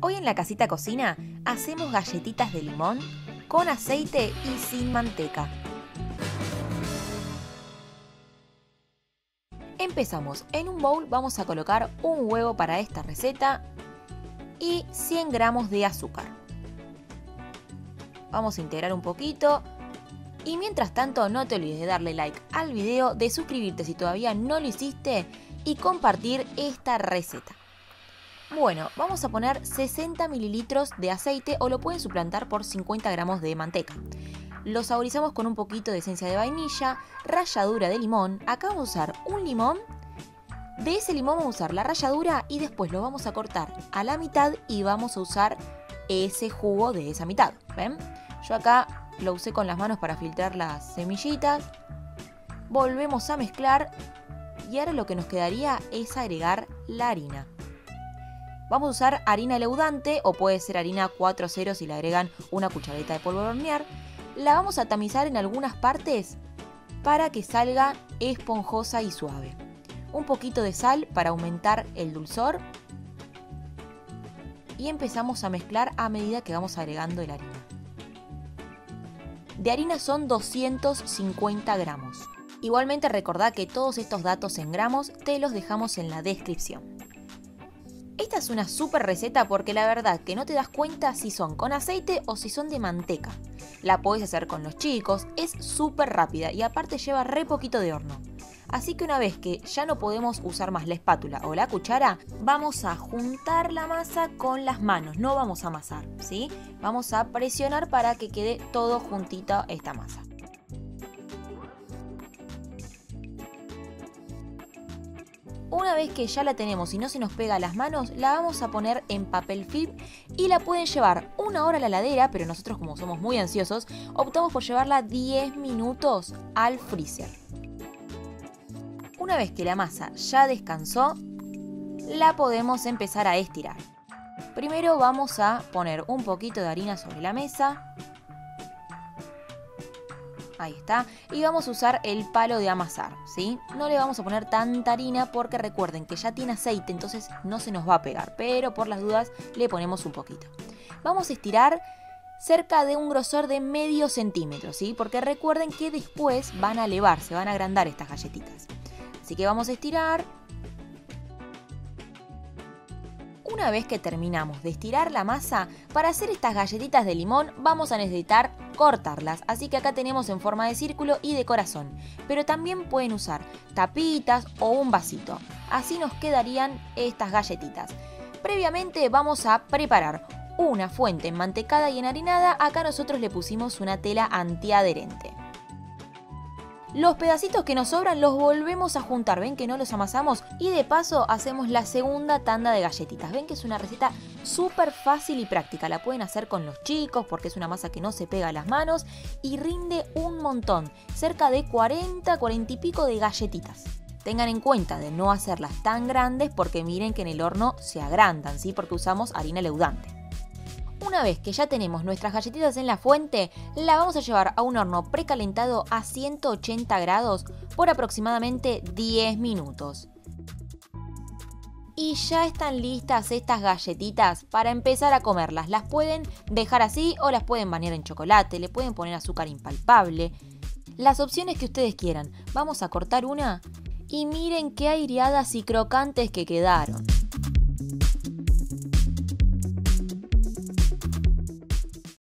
Hoy en la Casita Cocina hacemos galletitas de limón con aceite y sin manteca. Empezamos. En un bowl vamos a colocar un huevo para esta receta y 100 gramos de azúcar. Vamos a integrar un poquito y mientras tanto no te olvides de darle like al video, de suscribirte si todavía no lo hiciste y compartir esta receta. Bueno, vamos a poner 60 mililitros de aceite o lo pueden suplantar por 50 gramos de manteca. Lo saborizamos con un poquito de esencia de vainilla, ralladura de limón. Acá vamos a usar un limón. De ese limón vamos a usar la ralladura y después lo vamos a cortar a la mitad y vamos a usar ese jugo de esa mitad. ¿Ven? Yo acá lo usé con las manos para filtrar las semillitas. Volvemos a mezclar y ahora lo que nos quedaría es agregar la harina. Vamos a usar harina leudante o puede ser harina 4.0 si le agregan una cucharadita de polvo de hornear. La vamos a tamizar en algunas partes para que salga esponjosa y suave. Un poquito de sal para aumentar el dulzor. Y empezamos a mezclar a medida que vamos agregando la harina. De harina son 250 gramos. Igualmente recordá que todos estos datos en gramos te los dejamos en la descripción. Esta es una súper receta porque la verdad que no te das cuenta si son con aceite o si son de manteca. La podés hacer con los chicos, es súper rápida y aparte lleva re poquito de horno. Así que una vez que ya no podemos usar más la espátula o la cuchara, vamos a juntar la masa con las manos, no vamos a amasar, ¿sí? Vamos a presionar para que quede todo juntito esta masa. Una vez que ya la tenemos y no se nos pega a las manos, la vamos a poner en papel film y la pueden llevar 1 hora a la heladera, pero nosotros como somos muy ansiosos, optamos por llevarla 10 minutos al freezer. Una vez que la masa ya descansó, la podemos empezar a estirar. Primero vamos a poner un poquito de harina sobre la mesa. Ahí está. Y vamos a usar el palo de amasar, ¿sí? No le vamos a poner tanta harina porque recuerden que ya tiene aceite, entonces no se nos va a pegar. Pero por las dudas le ponemos un poquito. Vamos a estirar cerca de un grosor de medio centímetro, ¿sí? Porque recuerden que después van a elevar, se van a agrandar estas galletitas. Así que vamos a estirar. Una vez que terminamos de estirar la masa, para hacer estas galletitas de limón vamos a necesitar cortarlas. Así que acá tenemos en forma de círculo y de corazón. Pero también pueden usar tapitas o un vasito. Así nos quedarían estas galletitas. Previamente vamos a preparar una fuente enmantecada y enharinada. Acá nosotros le pusimos una tela antiadherente. Los pedacitos que nos sobran los volvemos a juntar, ven que no los amasamos y de paso hacemos la segunda tanda de galletitas. Ven que es una receta súper fácil y práctica, la pueden hacer con los chicos porque es una masa que no se pega a las manos y rinde un montón, cerca de 40 y pico de galletitas. Tengan en cuenta de no hacerlas tan grandes porque miren que en el horno se agrandan, ¿sí? Porque usamos harina leudante. Una vez que ya tenemos nuestras galletitas en la fuente, la vamos a llevar a un horno precalentado a 180 grados por aproximadamente 10 minutos. Y ya están listas estas galletitas para empezar a comerlas. Las pueden dejar así o las pueden bañar en chocolate, le pueden poner azúcar impalpable. Las opciones que ustedes quieran. Vamos a cortar una y miren qué aireadas y crocantes que quedaron.